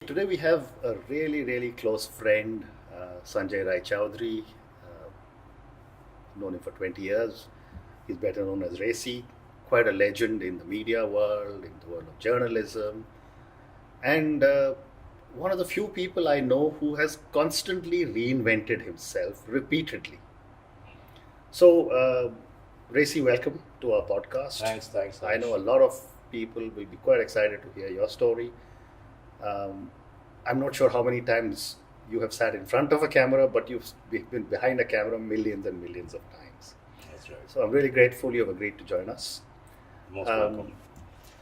Today we have a really close friend, Sanjay Ray Chaudhuri. Known him for 20 years. He's better known as RayC, quite a legend in the media world, in the world of journalism, and one of the few people I know who has constantly reinvented himself repeatedly. So, RayC, welcome to our podcast. Thanks. I know a lot of people will be quite excited to hear your story. I'm not sure how many times you have sat in front of a camera, but you've been behind a camera millions and millions of times. That's right. So I'm really grateful you have agreed to join us. Most welcome.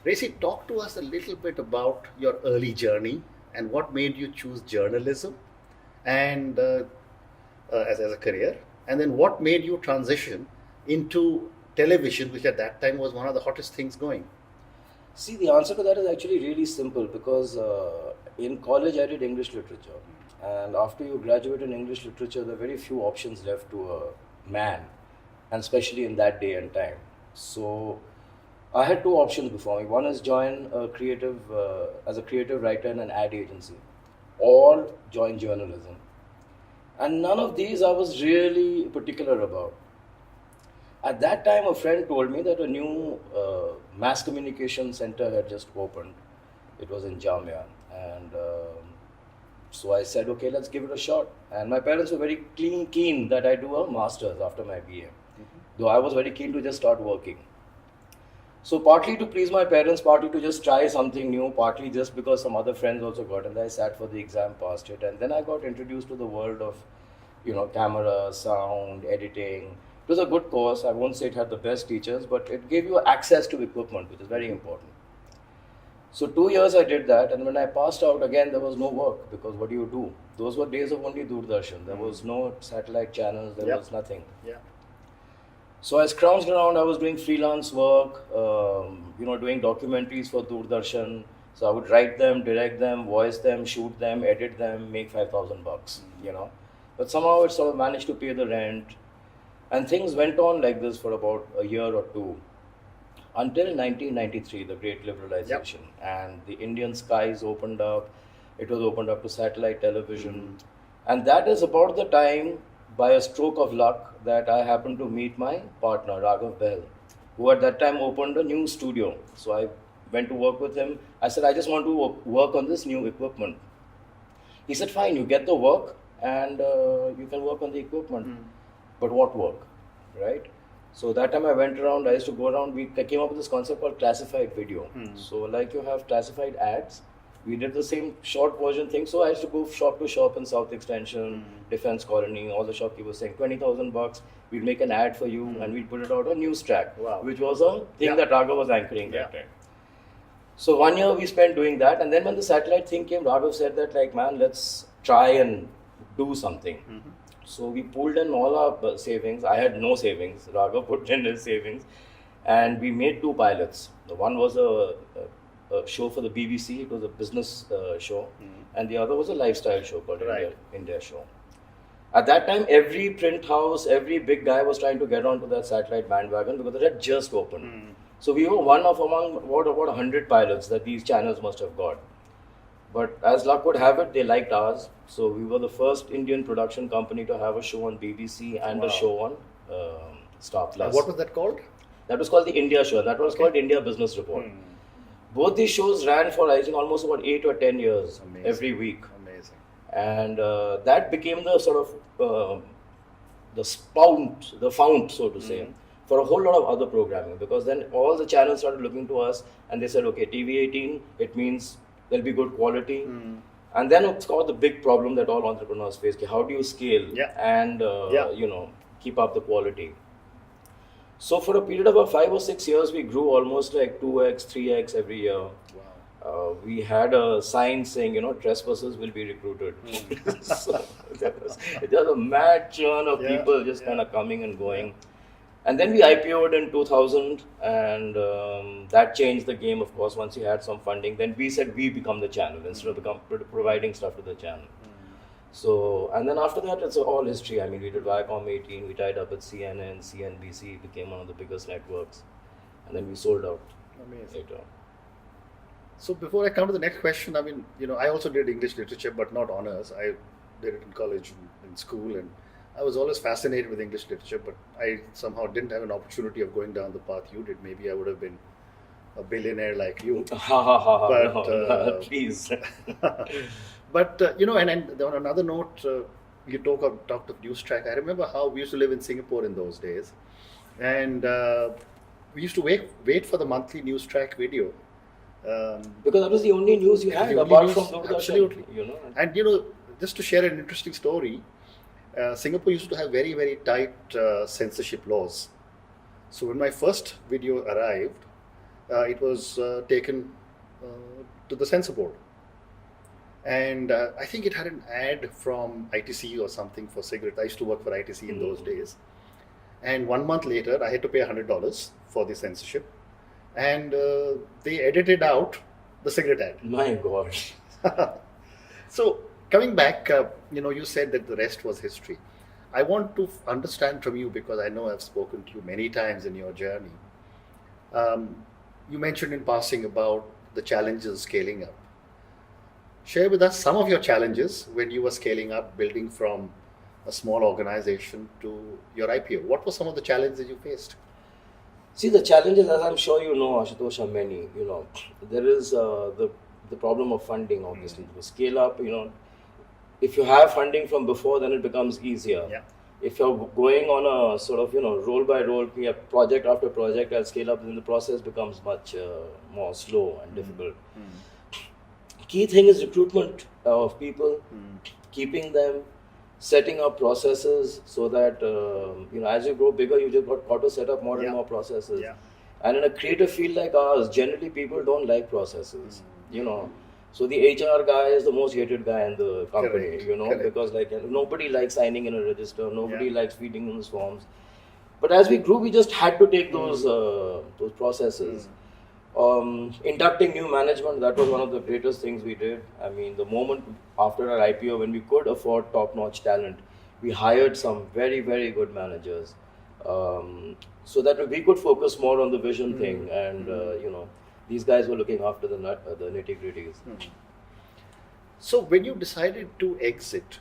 RayC, talk to us a little bit about your early journey and what made you choose journalism and as a career, and then what made you transition into television, which at that time was one of the hottest things going. See, the answer to that is actually really simple because in college I did English literature. And after you graduate in English literature, there are very few options left to a man, and especially in that day and time. So I had two options before me. One is join a as a creative writer in an ad agency, or join journalism. And none of these I was really particular about. At that time, a friend told me that a new mass communication center had just opened. It was in Jamia. And so I said, okay, let's give it a shot. And my parents were very keen that I do a master's after my BA. Though I was very keen to just start working. So partly to please my parents, partly to just try something new, partly just because some other friends also got, and I sat for the exam, passed it. And then I got introduced to the world of, camera, sound, editing. It was a good course. I won't say it had the best teachers, but it gave you access to equipment, which is very important. So 2 years I did that, and when I passed out, again, there was no work, because what do you do? Those were days of only Doordarshan. There was no satellite channels, there was nothing. Yeah. So I scrounged around, I was doing freelance work, doing documentaries for Doordarshan. So I would write them, direct them, voice them, shoot them, edit them, make $5,000, But somehow it sort of managed to pay the rent. And things went on like this for about a year or two, until 1993, the Great Liberalization. And the Indian skies opened up. It was opened up to satellite television. And that is about the time, by a stroke of luck, that I happened to meet my partner, Raghav Behl, who at that time opened a new studio. So I went to work with him. I said, I just want to work on this new equipment. He said, fine, you get the work and you can work on the equipment. But what work, right? So that time I went around, I used to go around, we came up with this concept called classified video. So like you have classified ads, we did the same short version thing. So I used to go shop to shop in South Extension, Defense Colony, all the shopkeepers saying $20,000, we'll make an ad for you and we'll put it out on News Track, which was a thing that Raghav was anchoring that time. So 1 year we spent doing that, and then when the satellite thing came, Raghav said that let's try and do something. So we pulled in all our savings. I had no savings. Raghav put in his savings. And we made 2 pilots. The one was a show for the BBC. It was a business show. And the other was a lifestyle show called India Show. At that time, every print house, every big guy was trying to get onto that satellite bandwagon because it had just opened. So we were one of among about 100 pilots that these channels must have got. But as luck would have it, they liked ours. So we were the first Indian production company to have a show on BBC and a show on Star Plus. And what was that called? That was called the India Show. That was called India Business Report. Both these shows ran for, I think, almost about 8 or 10 years every week. Amazing. And that became the sort of the fount, so to say, for a whole lot of other programming. Because then all the channels started looking to us and they said, okay, TV18, it means there'll be good quality. And then it's got the big problem that all entrepreneurs face. How do you scale and keep up the quality? So for a period of about 5 or 6 years, we grew almost like 2x, 3x every year. We had a sign saying, trespassers will be recruited. So there was a mad churn of people just kind of coming and going. And then we IPO'd in 2000, and that changed the game, of course, once you had some funding. Then we said we become the channel instead of providing stuff to the channel. So, and then after that, it's all history. I mean, we did Viacom 18, we tied up with CNN, CNBC, became one of the biggest networks, and then we sold out later. So before I come to the next question, I mean, I also did English literature, but not honors. I did it in college, in school, and I was always fascinated with English literature, but I somehow didn't have an opportunity of going down the path you did. Maybe I would have been a billionaire like you. Ha ha ha! But, No, please. But and on another note, you talked of news track. I remember how we used to live in Singapore in those days, and we used to wait for the monthly news track video. Because that was the only news you had, the only apart news, from Doordarshan, absolutely. And just to share an interesting story, Singapore used to have very, very tight censorship laws. So when my first video arrived, it was taken to the censor board. And I think it had an ad from ITC or something for cigarettes. I used to work for ITC in those days. And 1 month later, I had to pay $100 for the censorship. And they edited out the cigarette ad. My God. So coming back, you said that the rest was history. I want to understand from you, because I know I've spoken to you many times in your journey. You mentioned in passing about the challenges scaling up. Share with us some of your challenges when you were scaling up, building from a small organization to your IPO. What were some of the challenges you faced? See, the challenges, as I'm sure you know, Ashutosh, are many. There is the problem of funding, obviously. To scale up, if you have funding from before, then it becomes easier. Yeah. If you're going on a sort of, roll by roll, project after project, I'll scale up, then the process becomes much more slow and difficult. Key thing is recruitment of people, keeping them, setting up processes so that, as you grow bigger, you just got to set up more and more processes. Yeah. And in a creative field like ours, generally people don't like processes, So the HR guy is the most hated guy in the company, Correct. because nobody likes signing in a register, nobody likes feeding in those forms. But as we grew, we just had to take those processes. Inducting new management, that was one of the greatest things we did. I mean, the moment after our IPO, when we could afford top-notch talent, we hired some very, very good managers, so that we could focus more on the vision thing. And these guys were looking after the nitty-gritties. So when you decided to exit,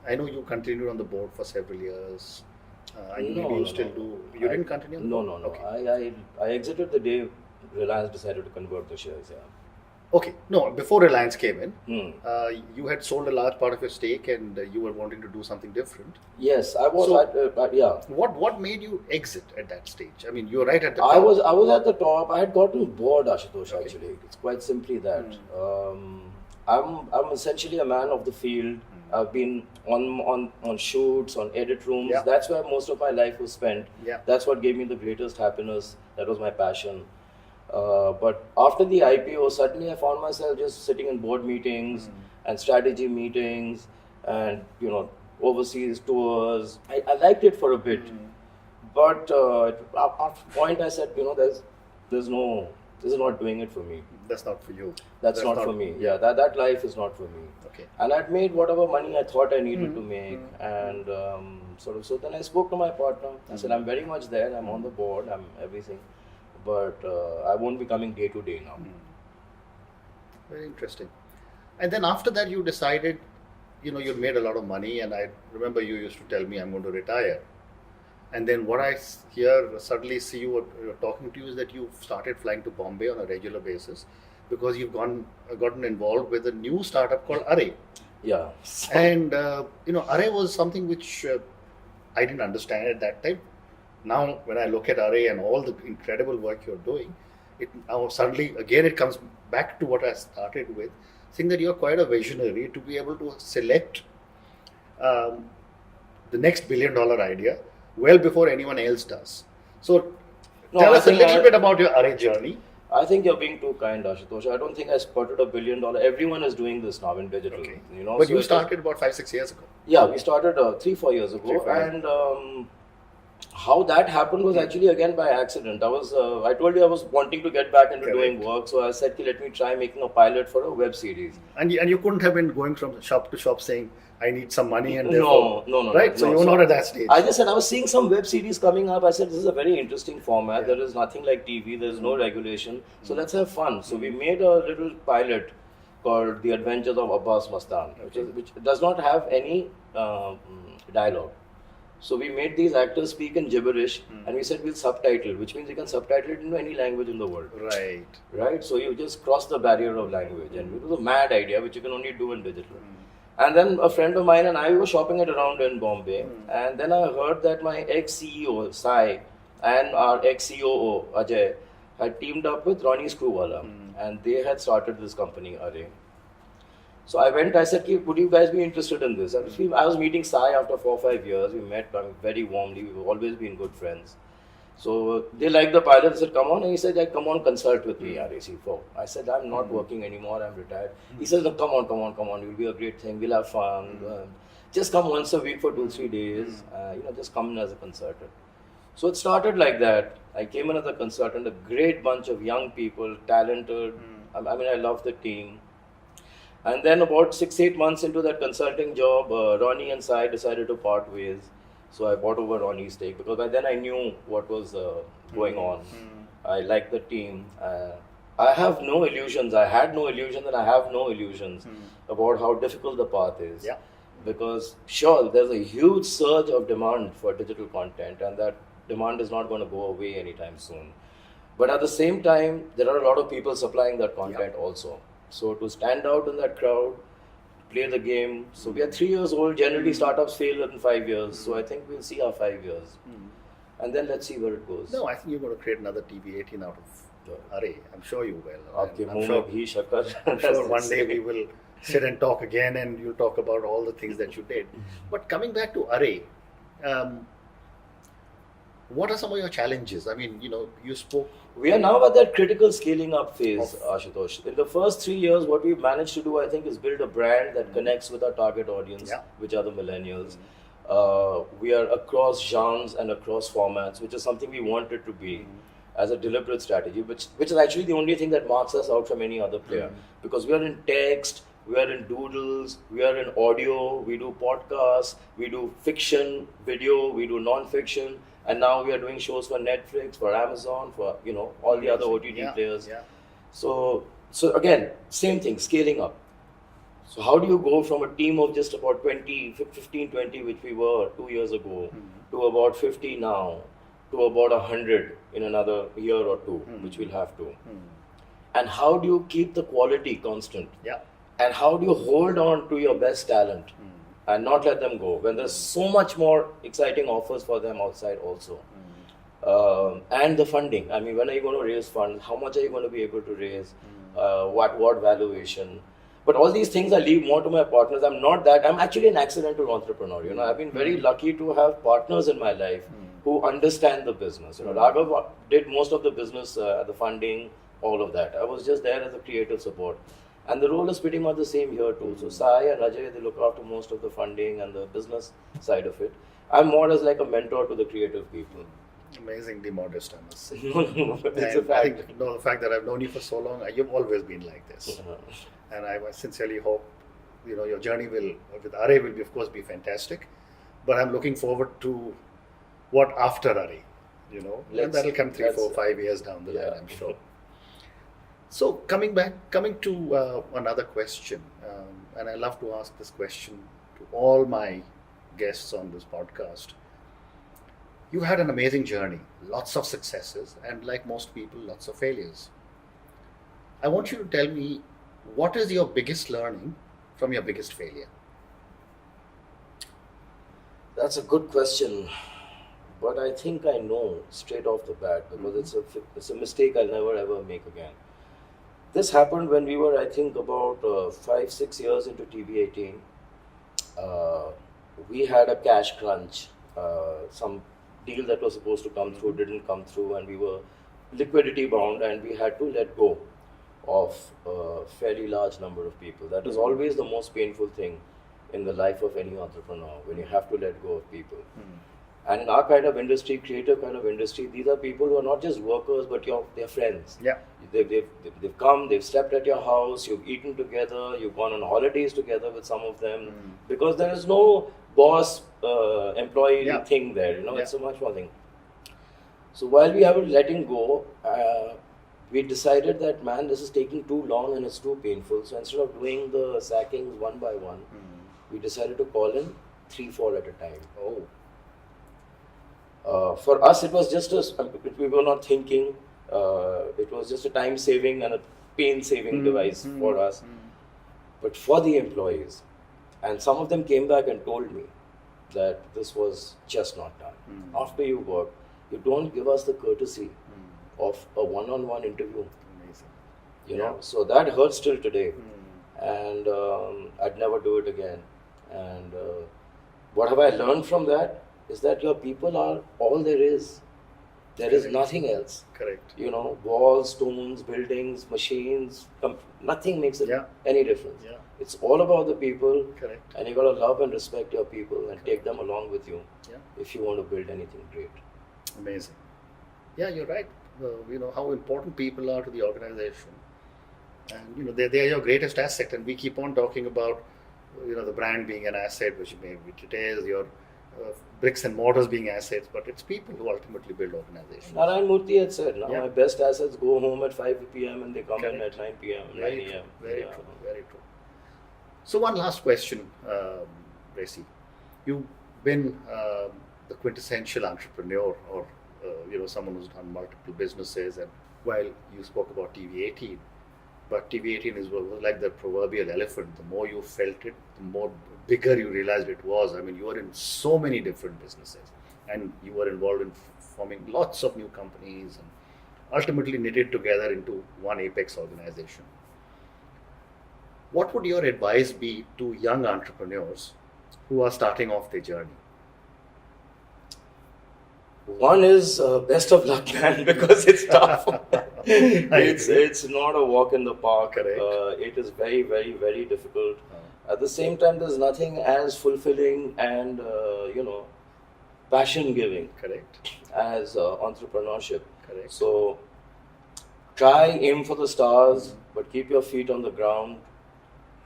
I know you continued on the board for several years. You still do. You didn't continue on the board? No. Okay. I exited the day Reliance decided to convert the shares. Yeah. Okay. No, before Reliance came in, you had sold a large part of your stake, and you were wanting to do something different. Yes, I was. What made you exit at that stage? I mean, you were right at the top. I was at the top. I had gotten bored, Ashutosh. Okay. Actually, it's quite simply that. I'm essentially a man of the field. I've been on shoots, on edit rooms. Yeah. That's where most of my life was spent. Yeah. That's what gave me the greatest happiness. That was my passion. But after the IPO, suddenly I found myself just sitting in board meetings and strategy meetings and, overseas tours. I liked it for a bit. But at a point I said, this is not doing it for me. That's not for you. That's not for me. Yeah, that life is not for me. Okay. And I'd made whatever money I thought I needed to make. And so then I spoke to my partner. I said, I'm very much there. I'm on the board. I'm everything. But I won't be coming day to day now. Very interesting. And then after that, you decided, you made a lot of money, and I remember you used to tell me, I'm going to retire. And then what I suddenly see you talking to you is that you started flying to Bombay on a regular basis because you've gotten involved with a new startup called RayC. Yeah. And, RayC was something which I didn't understand at that time. Now, when I look at RayC and all the incredible work you're doing, now suddenly, again, it comes back to what I started with, saying that you're quite a visionary to be able to select the next $1 billion idea well before anyone else does. So, tell us a little bit about your RayC journey. I think you're being too kind, Ashutosh. I don't think I spotted $1 billion. Everyone is doing this now in digital. Okay. But so you started about 5-6 years ago. Yeah, we started 3-4 years ago. 3-4 years. And How that happened was actually again by accident. I told you I was wanting to get back into doing work, so I said, let me try making a pilot for a web series. And you couldn't have been going from shop to shop saying, I need some money and No. Right? So you were not at that stage. I just said, I was seeing some web series coming up. I said, this is a very interesting format. There is nothing like TV. There is no regulation. So let's have fun. So we made a little pilot called The Adventures of Abbas Mastan, which does not have any dialogue. So we made these actors speak in gibberish, and we said we'll subtitle, which means you can subtitle it into any language in the world. Right. So you just cross the barrier of language, and it was a mad idea, which you can only do in digital. And then a friend of mine and I were shopping it around in Bombay, and then I heard that my ex-CEO Sai and our ex-COO Ajay had teamed up with Ronnie Screwwala, and they had started this company, Array. So I went, I said, would you guys be interested in this? And I was meeting Sai after 4 or 5 years. We met very warmly. We've always been good friends. So they liked the pilot. They said, come on. And he said, come on, consult with me, RayC. I said, I'm not working anymore. I'm retired. He says, no, come on. It'll be a great thing. We'll have fun. Just come once a week for 2-3 days. Just come in as a consultant. So it started like that. I came in as a consultant, a great bunch of young people, talented. I love the team. And then about 6-8 months into that consulting job, Ronnie and Sai decided to part ways. So I bought over Ronnie's stake because by then I knew what was going on. I liked the team. I have no illusions. I had no illusions and I have no illusions about how difficult the path is. Yeah. Because sure, there's a huge surge of demand for digital content, and that demand is not going to go away anytime soon. But at the same time, there are a lot of people supplying that content also. So to stand out in that crowd, play the game. So we are 3 years old. Generally, startups fail in 5 years. So I think we'll see our 5 years. And then let's see where it goes. No, I think you're going to create another TV18 out of Array. I'm sure you will. I'm sure one day we will sit and talk again and you'll talk about all the things that you did. But coming back to Array, what are some of your challenges? I mean, you spoke. We are now at that critical scaling up phase, Ashutosh. In the first 3 years, what we've managed to do, I think, is build a brand that connects with our target audience, which are the millennials. We are across genres and across formats, which is something we wanted to be as a deliberate strategy, which is actually the only thing that marks us out from any other player. Because we are in text, we are in doodles, we are in audio, we do podcasts, we do fiction, video, we do non-fiction. And now we are doing shows for Netflix, for Amazon, for all the other OTT players. So again, same thing, scaling up. So how do you go from a team of just about 15, 20, which we were 2 years ago, to about 50 now, to about 100 in another year or two, which we'll have to. And how do you keep the quality constant? And how do you hold on to your best talent? And not let them go when there's so much more exciting offers for them outside also. And the funding. I mean, when are you going to raise funds? How much are you going to be able to raise? What valuation? But all these things I leave more to my partners. I'm actually an accidental entrepreneur. I've been very lucky to have partners in my life who understand the business. Raghav did most of the business, the funding, all of that. I was just there as a creative support. And the role is pretty much the same here too. So Sai and Ajay, they look after most of the funding and the business side of it. I'm more as like a mentor to the creative people. Amazingly modest, I must say. It's a fact. I think the fact that I've known you for so long, you've always been like this. And I sincerely hope, your journey with Array will of course be fantastic. But I'm looking forward to what after Array, and that'll come 3, 4, 5 years down the line, I'm sure. So coming to another question, and I love to ask this question to all my guests on this podcast. You had an amazing journey, lots of successes, and like most people, lots of failures. I want you to tell me, what is your biggest learning from your biggest failure? That's a good question, but I think I know straight off the bat because it's a mistake I'll never ever make again. This happened when we were, I think, about 5-6 years into TV18. We had a cash crunch. Some deal that was supposed to come through didn't come through, and we were liquidity bound, and we had to let go of a fairly large number of people. That is always the most painful thing in the life of any entrepreneur, when you have to let go of people. And in our kind of industry, creative kind of industry, these are people who are not just workers, but they're friends. Yeah. They've come, they've slept at your house, you've eaten together, you've gone on holidays together with some of them, because there is no boss employee Yeah. thing there. You know, Yeah. it's a much more thing. So while we were letting go, we decided that, man, this is taking too long and it's too painful. So instead of doing the sackings one by one, we decided to call in 3-4 at a time. Oh. For us, it was just we were not thinking. It was just a time-saving and a pain-saving device for us. But for the employees, and some of them came back and told me that this was just not done. After you work, you don't give us the courtesy of a one-on-one interview. Amazing. You know, so that hurts till today. And I'd never do it again. And what have I learned from that? Is that your people are all there is. There is nothing else. Correct. You know, walls, stones, buildings, machines, nothing makes any difference. Yeah. It's all about the people. Correct. And you got to love and respect your people and take them along with you if you want to build anything great. Amazing. Yeah, you're right. You know how important people are to the organization. And you know, they are your greatest asset. And we keep on talking about, you know, the brand being an asset, which it is, your bricks and mortars being assets, but it's people who ultimately build organizations. Narayan Murthy had said, my best assets go home at 5 p.m. and they come in at 9 p.m., 9 a.m. Very true, very true. So one last question, RayC. You've been the quintessential entrepreneur, or you know, someone who's done multiple businesses, and while you spoke about TV18, but TV18 was like the proverbial elephant. The more you felt it, the more bigger you realized it was. I mean, you were in so many different businesses, and you were involved in forming lots of new companies, and ultimately knitted together into one apex organization. What would your advice be to young entrepreneurs who are starting off their journey? One is best of luck, man, because it's tough. It's not a walk in the park. It is very, very, very difficult. At the same time, there's nothing as fulfilling and you know, passion giving as entrepreneurship. So try, aim for the stars, but keep your feet on the ground.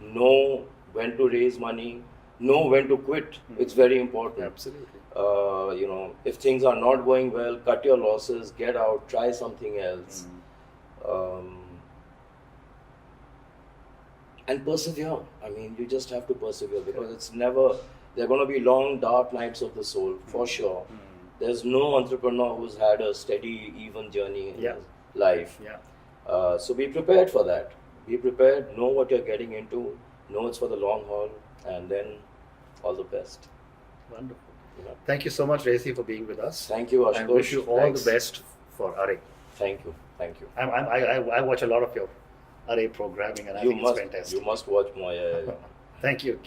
Know when to raise money. Know when to quit. It's very important. Absolutely. You know, if things are not going well, cut your losses, get out, try something else. And persevere. I mean, you just have to persevere, because it's never, there are going to be long, dark nights of the soul, for sure. There's no entrepreneur who's had a steady, even journey in his life. So be prepared for that. Be prepared, know what you're getting into, know it's for the long haul, and then all the best. Wonderful. Thank you so much, RayC, for being with us. Thank you, Ashutosh. And wish you all the best for Array. Thank you. Thank you. I watch a lot of your Array programming, and I think it's fantastic. You must watch more. Thank you.